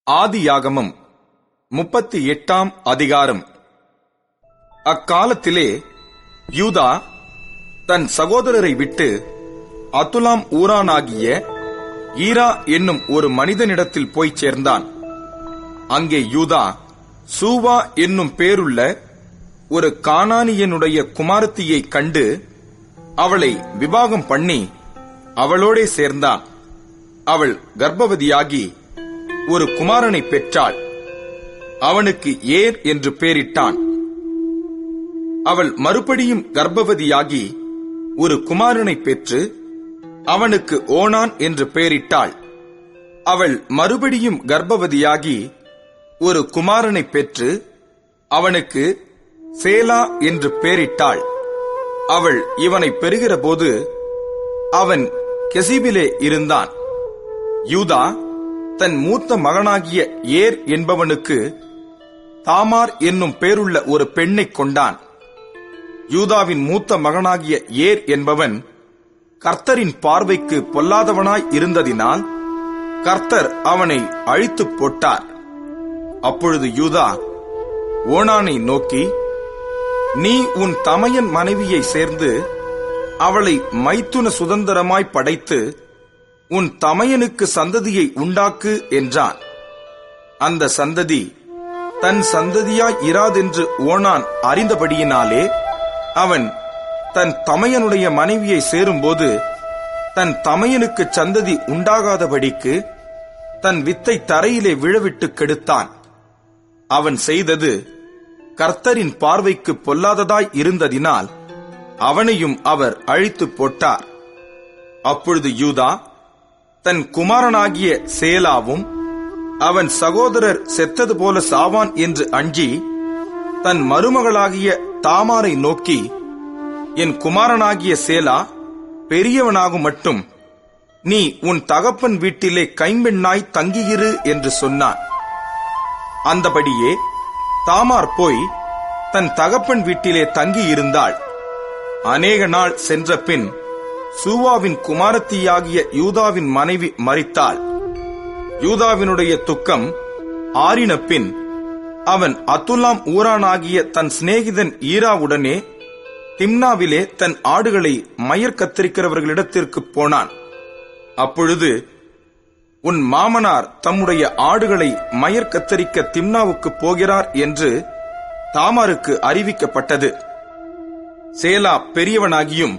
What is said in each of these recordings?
ஆதியாகமம் 38 அதிகாரம். அக்காலத்திலே யூதா தன் சகோதரரை விட்டு அதுலாம் ஊரானாகிய ஈரா என்னும் ஒரு மனிதனிடத்தில் போய்ச் சேர்ந்தான். அங்கே யூதா சூவா என்னும் பேருள்ள ஒரு கானானியனுடைய குமாரத்தியை கண்டு அவளை விவாகம் பண்ணி அவளோடே சேர்ந்தான். அவள் கர்ப்பவதியாகி ஒரு குமாரனை பெற்றாள். அவனுக்கு ஏர் என்று பெயரிட்டான். அவள் மறுபடியும் கர்ப்பவதியாகி ஒரு குமாரனை பெற்று அவனுக்கு ஓனான் என்று பெயரிட்டாள். அவள் மறுபடியும் கர்ப்பவதியாகி ஒரு குமாரனை பெற்று அவனுக்கு சேலா என்று பெயரிட்டாள். அவள் இவனை பெறுகிறபோது அவன் கெசிபிலே இருந்தான். யூதா தன் மூத்த மகனாகிய ஏர் என்பவனுக்கு தாமார் என்னும் பேருள்ள ஒரு பெண்ணைக் கொண்டான். யூதாவின் மூத்த மகனாகிய ஏர் என்பவன் கர்த்தரின் பார்வைக்கு பொல்லாதவனாய் இருந்ததினால் கர்த்தர் அவனை அழித்துப் போட்டார். அப்பொழுது யூதா ஓனானை நோக்கி, நீ உன் தமையன் மனைவியை சேர்ந்து அவளை மைத்துன சுதந்திரமாய் படைத்து உன் தமையனுக்கு சந்ததியை உண்டாக்கு என்றான். அந்த சந்ததி தன் சந்ததியாய் இராதென்று ஓனான் அறிந்தபடியினாலே அவன் தன் தமையனுடைய மனைவியை சேரும்போது தன் தமையனுக்கு சந்ததி உண்டாகாதபடிக்கு தன் வித்தை தரையிலே விழவிட்டு கெடுத்தான். அவன் செய்தது கர்த்தரின் பார்வைக்கு பொல்லாததாய் இருந்ததினால் அவனையும் அவர் அழித்துப் போட்டார். அப்பொழுது யூதா தன் குமாரனாகிய சேலாவும் அவன் சகோதரர் செத்தது போல சாவான் என்று அஞ்சி தன் மருமகளாகிய தாமாரை நோக்கி, என் குமாரனாகிய சேலா பெரியவனாகும் மட்டும் நீ உன் தகப்பன் வீட்டிலே கைம்பெண்ணாய் தங்கியிரு என்று சொன்னான். அந்தபடியே தாமார் போய் தன் தகப்பன் வீட்டிலே தங்கியிருந்தாள். அநேக நாள் சென்ற பின் சூவாவின் குமாரத்தியாகிய யூதாவின் மனைவி மரித்தாள். யூதாவினுடைய துக்கம் ஆறின பின் அவன் அதுலாம் ஊரானாகிய தன் சிநேகிதன் ஈராவுடனே திம்னாவிலே தன் ஆடுகளை மயிர் கத்தரிக்கிறவர்களிடத்திற்கு போனான். அப்பொழுது, உன் மாமனார் தம்முடைய ஆடுகளை மயிர் கத்தரிக்க திம்னாவுக்கு போகிறார் என்று தாமாருக்கு அறிவிக்கப்பட்டது. சேலா பெரியவனாகியும்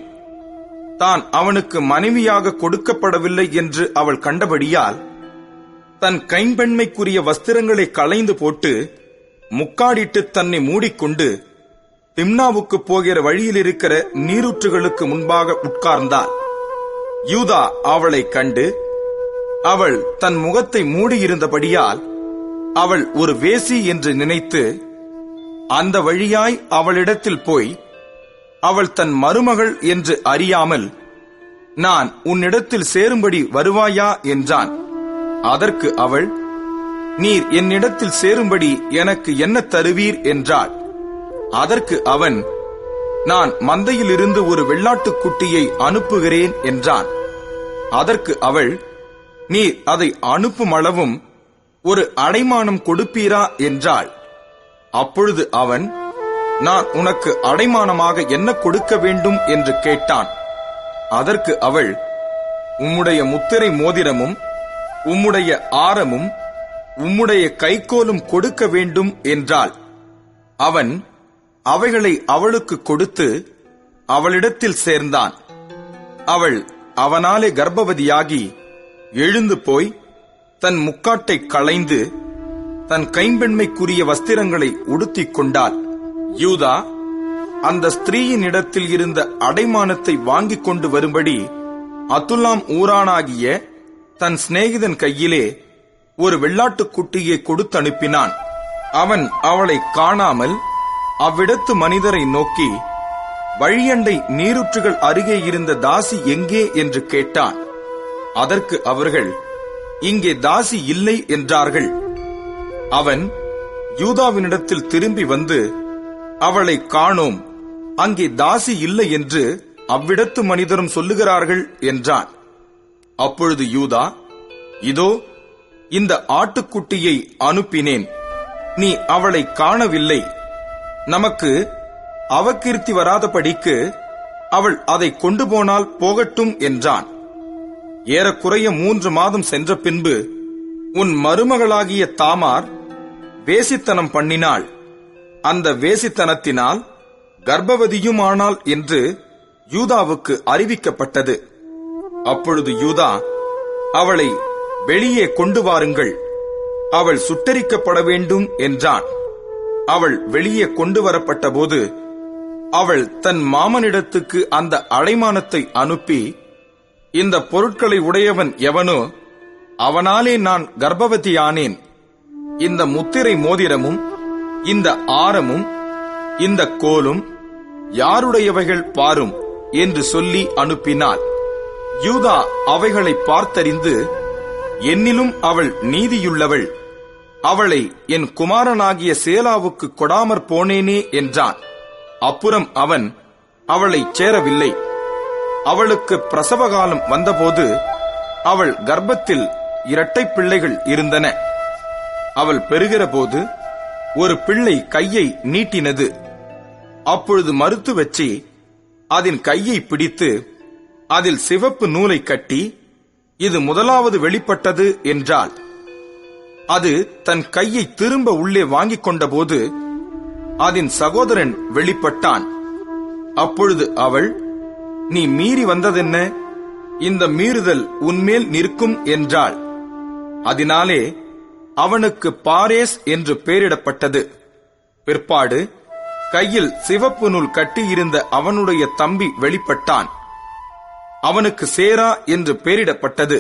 தான் அவனுக்கு மனைவியாக கொடுக்கப்படவில்லை என்று அவள் கண்டபடியால் தன் கைம்பெண்மைக்குரிய வஸ்திரங்களை களைந்து போட்டு முக்காடிட்டு தன்னை மூடிக்கொண்டு திம்னாவுக்கு போகிற வழியில் இருக்கிற நீரூற்றுகளுக்கு முன்பாக உட்கார்ந்தாள். யூதா அவளை கண்டு அவள் தன் முகத்தை மூடியிருந்தபடியால் அவள் ஒரு வேசி என்று நினைத்து அந்த வழியாய் அவளிடத்தில் போய் அவள் தன் மருமகள் என்று அறியாமல், நான் உன்னிடத்தில் சேரும்படி வருவாயா என்றான். அதற்கு அவள், நீர் என்னிடத்தில் சேரும்படி எனக்கு என்ன தருவீர் என்றாள். அதற்கு அவன், நான் மந்தையிலிருந்து ஒரு வெள்ளாட்டுக்குட்டியை அனுப்புகிறேன் என்றான். அதற்கு அவள், நீர் அதை அனுப்பும் அளவும் ஒரு அடைமானம் கொடுப்பீரா என்றாள். அப்பொழுது அவன், நான் உனக்கு அடைமானமாக என்ன கொடுக்க வேண்டும் என்று கேட்டான். அதற்கு அவள், உம்முடைய முத்திரை மோதிரமும் உம்முடைய ஆரமும் உம்முடைய கைக்கோலும் கொடுக்க வேண்டும் என்றாள். அவன் அவைகளை அவளுக்கு கொடுத்து அவளிடத்தில் சேர்ந்தான். அவள் அவனாலே கர்ப்பவதியாகி எழுந்து போய் தன் முக்காட்டை களைந்து தன் கைம்பெண்மைக்குரிய வஸ்திரங்களை உடுத்திக் கொண்டாள். யூதா அந்த ஸ்திரீயின் இடத்தில் இருந்த அடைமானத்தை வாங்கிக் கொண்டு வரும்படி அதுலாம் ஊரானாகிய தன் சிநேகிதன் கையிலே ஒரு வெள்ளாட்டுக்குட்டியை கொடுத்து அனுப்பினான். அவன் அவளை காணாமல் அவ்விடத்து மனிதரை நோக்கி, வழியண்டை நீரூற்றுகள் அருகே இருந்த தாசி எங்கே என்று கேட்டான். அதற்கு அவர்கள், இங்கே தாசி இல்லை என்றார்கள். அவன் யூதாவினிடத்தில் திரும்பி வந்து, அவளை காணோம், அங்கே தாசி இல்லை என்று அவ்விடத்து மனிதரும் சொல்லுகிறார்கள் என்றான். அப்பொழுது யூதா, இதோ இந்த ஆட்டுக்குட்டியை அனுப்பினேன், நீ அவளை காணவில்லை. நமக்கு அவகீர்த்தி வராதபடிக்கு அவள் அதை கொண்டு போனால் போகட்டும் என்றான். ஏறக்குறைய 3 மாதம் சென்ற பின்பு உன் மருமகளாகிய தாமார் வேசித்தனம் பண்ணினாள், அந்த வேசித்தனத்தினால் கர்ப்பவதியுமானாள் என்று யூதாவுக்கு அறிவிக்கப்பட்டது. அப்பொழுது யூதா, அவளை வெளியே கொண்டு வாருங்கள், அவள் சுட்டெரிக்கப்பட வேண்டும் என்றான். அவள் வெளியே கொண்டு வரப்பட்ட போது அவள் தன் மாமனிடத்துக்கு அந்த அடைமானத்தை அனுப்பி, இந்த பொருட்களை உடையவன் எவனோ அவனாலே நான் கர்ப்பவதியானேன். இந்த முத்திரை மோதிரமும் இந்த ஆரமும் இந்த கோலும் யாருடையவைகள் பாரும் என்று சொல்லி அனுப்பினாள். யூதா அவைகளை பார்த்தறிந்து, என்னிலும் அவள் நீதியுள்ளவள், அவளை என் குமாரனாகிய சேலாவுக்கு கொடாமற் போனேனே என்றான். அப்புறம் அவன் அவளை சேரவில்லை. அவளுக்கு பிரசவகாலம் வந்தபோது அவள் கர்ப்பத்தில் 2 பிள்ளைகள் இருந்தன. அவள் பெறுகிற போது ஒரு பிள்ளை கையை நீட்டினது. அப்பொழுது மருத்து வச்சு அதன் கையை பிடித்து அதில் சிவப்பு நூலை கட்டி, இது முதலாவது வெளிப்பட்டது என்றாள். அது தன் கையை திரும்ப உள்ளே வாங்கிக் கொண்டபோது அதன் சகோதரன் வெளிப்பட்டான். அப்பொழுது அவள், நீ மீறி வந்ததென்ன? இந்த மீறுதல் உன்மேல் நிற்கும் என்றாள். அதனாலே அவனுக்கு பாரேஸ் என்று பெயரிடப்பட்டது. பிற்பாடு கையில் சிவப்பு நூல் கட்டியிருந்த அவனுடைய தம்பி வெளிப்பட்டான். அவனுக்கு சேரா என்று பெயரிடப்பட்டது.